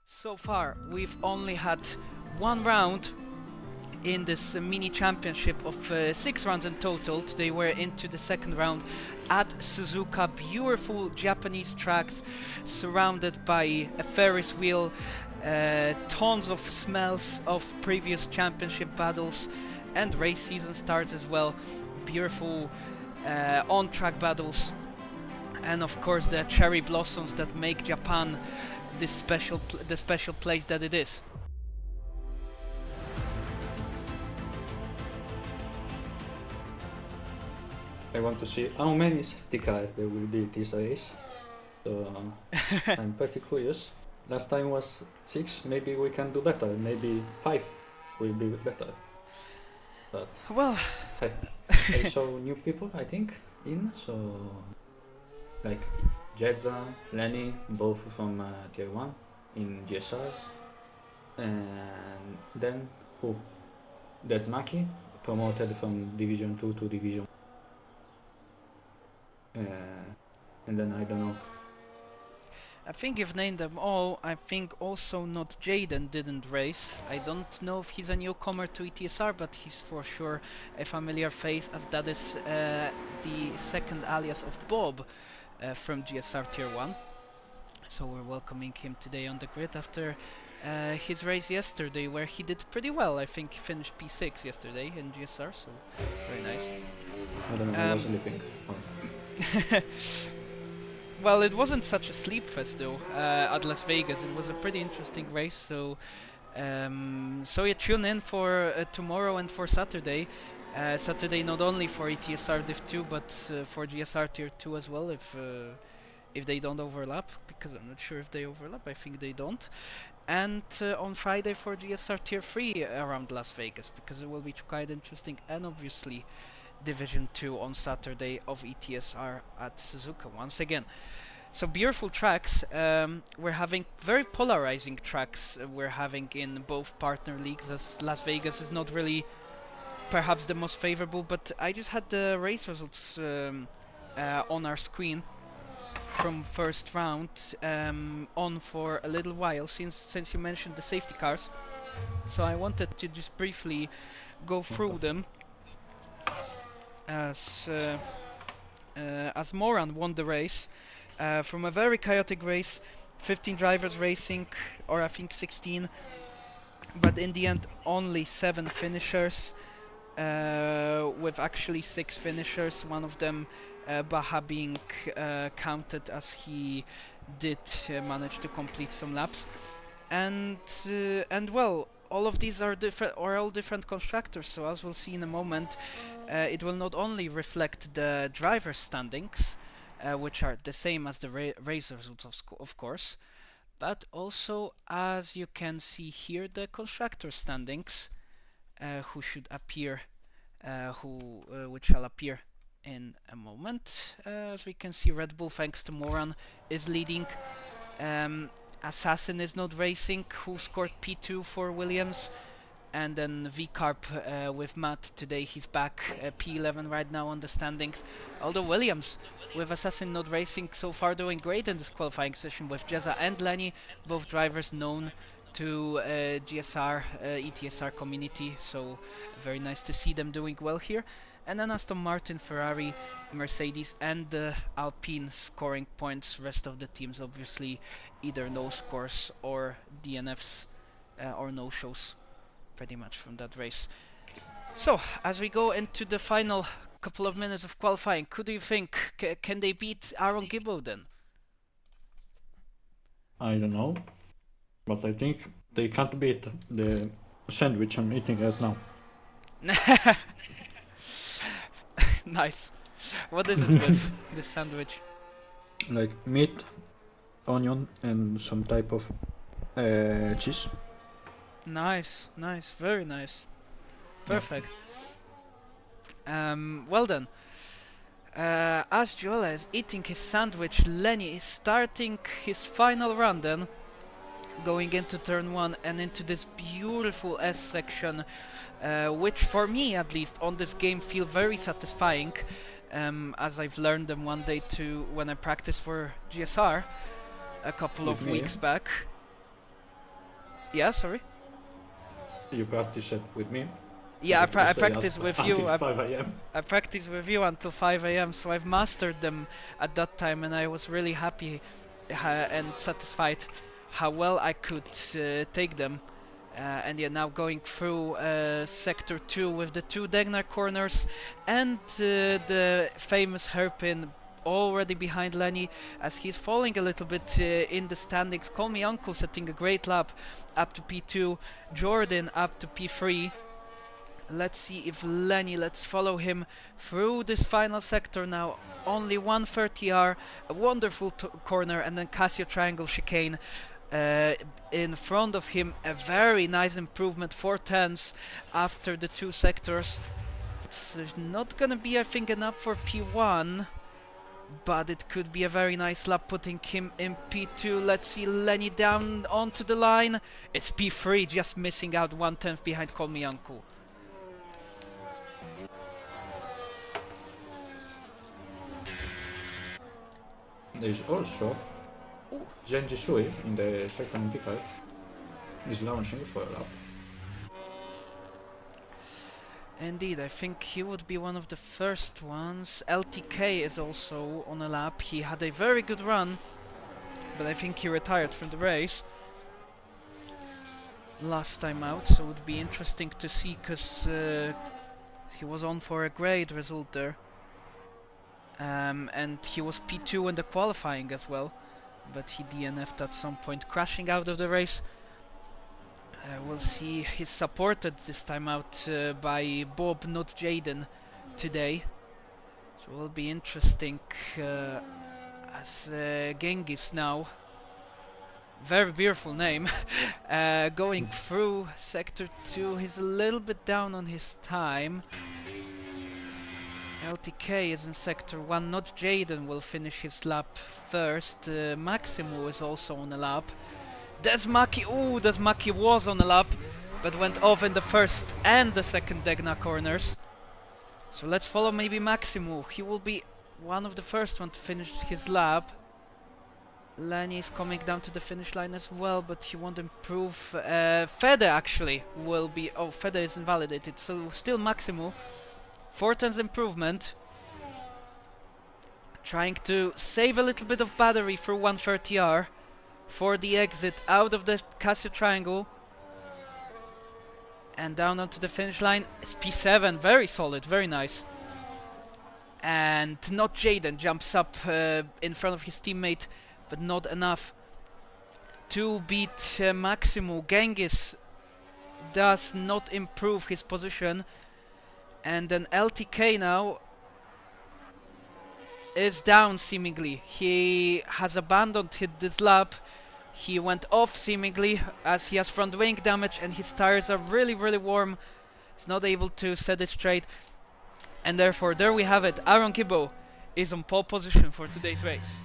So far, we've only had one round in this mini championship of 6 rounds in total. Today we're into the second round at Suzuka. Beautiful Japanese tracks surrounded by a Ferris wheel, tons of smells of previous championship battles, and race season starts as well. Beautiful on-track battles, and of course the cherry blossoms that make Japan the special place that it is. I want to see how many safety cars there will be this race. So I'm pretty curious. Last time was 6, maybe we can do better. Maybe 5 will be better. But well, I saw new people, I think, so like Jedza, Lenny, both from Tier 1 in GSR. And then who? Dezmucky, promoted from Division 2 to Division and then I don't know. I think you've named them all. I think also not Jaden didn't race. I don't know if he's a newcomer to ETSR, but he's for sure a familiar face, as that is the second alias of Bob from GSR Tier 1. So we're welcoming him today on the grid after his race yesterday, where he did pretty well. I think he finished P6 yesterday in GSR, so very nice. I don't know, I was sleeping. Well, it wasn't such a sleep fest though at Las Vegas. It was a pretty interesting race, so you tune in for tomorrow and for Saturday. Saturday not only for ETSR Div 2 but for GSR Tier 2 as well, if they don't overlap, because I'm not sure if they overlap. I think they don't. And on Friday for GSR Tier 3 around Las Vegas, because it will be quite interesting. And obviously Division 2 on Saturday of ETSR at Suzuka once again. So beautiful tracks. We're having very polarizing tracks we're having in both partner leagues, as Las Vegas is not really perhaps the most favorable, but I just had the race results on our screen from first round on for a little while since you mentioned the safety cars. So I wanted to just briefly go through them, as Moran won the race from a very chaotic race, 15 drivers racing, or I think 16, but in the end only 7 finishers, with actually 6 finishers, one of them Baha being counted, as he did manage to complete some laps, and well, all of these are all different constructors. So as we'll see in a moment, it will not only reflect the driver standings, which are the same as the race results of course, but also, as you can see here, the constructor standings, who should appear, which shall appear in a moment. As we can see, Red Bull, thanks to Moran, is leading. Assassin is not racing, who scored P2 for Williams, and then V-Carp with Matt today, he's back, P11 right now on the standings. Although Williams, with Assassin not racing, so far doing great in this qualifying session with Jezza and Lenny, both drivers known to GSR, ETSR community, so very nice to see them doing well here. And then Aston Martin, Ferrari, Mercedes and the Alpine scoring points. Rest of the teams obviously either no scores or DNFs or no shows pretty much from that race. So as we go into the final couple of minutes of qualifying, who do you think can they beat Aaron Gibbo then? I don't know, but I think they can't beat the sandwich I'm eating right now. Nice. What is it with this sandwich? Like meat, onion and some type of cheese. Nice, very nice. Perfect. Well then, as Joel is eating his sandwich, Lenny is starting his final run then, going into turn 1 and into this beautiful S section, which for me at least on this game feel very satisfying, as I've learned them one day when I practiced for GSR a couple of weeks back. Yeah, sorry. You practice it with me? Yeah, Like you I stay practice up with until you. 5 a.m. I practiced with you until 5 a.m. So I've mastered them at that time, and I was really happy and satisfied how well I could take them. And yeah, now going through sector 2 with the 2 Degnar corners and the famous hairpin already behind Lenny as he's falling a little bit in the standings. CallMeUncle setting a great lap up to P2, Jordin up to P3. Let's see if Lenny, let's follow him through this final sector now. Only 130R, a wonderful corner, and then Casio Triangle chicane in front of him. A very nice improvement, 4/10 after the 2 sectors. It's not gonna be, I think, enough for P1, but it could be a very nice lap putting him in P2. Let's see Lenny down onto the line. It's P3, just missing out 1/10 behind CallMeUncle. There's also Genji Shui in the sector 95. He's launching for a lap. Indeed, I think he would be one of the first ones. LTK is also on a lap. He had a very good run, but I think he retired from the race last time out, so it would be interesting to see, because he was on for a great result there. And he was P2 in the qualifying as well, but he DNF'd at some point, crashing out of the race. We'll see, he's supported this time out by Bob, not Jaden, today. So it will be interesting as Genghis now, very beautiful name, going through sector 2. He's a little bit down on his time. LTK is in sector 1, not Jaden will finish his lap first. Maximo is also on a lap. Dezmucky, ooh, Dezmucky was on a lap, but went off in the first and the second Degna corners. So let's follow maybe Maximo. He will be one of the first one to finish his lap. Lenny is coming down to the finish line as well, but he won't improve. Fede actually will be, oh, Fede is invalidated, so still Maximo. 4/10 improvement. Trying to save a little bit of battery for 130R for the exit out of the Casio Triangle. And down onto the finish line. It's P7, very solid, very nice. And not Jaden jumps up in front of his teammate, but not enough to beat Maximo. Genghis does not improve his position. And then LTK now is down seemingly. He has abandoned this lap. He went off seemingly as he has front wing damage and his tires are really, really warm. He's not able to set it straight. And therefore, there we have it. Aaron Gibbo is on pole position for today's race.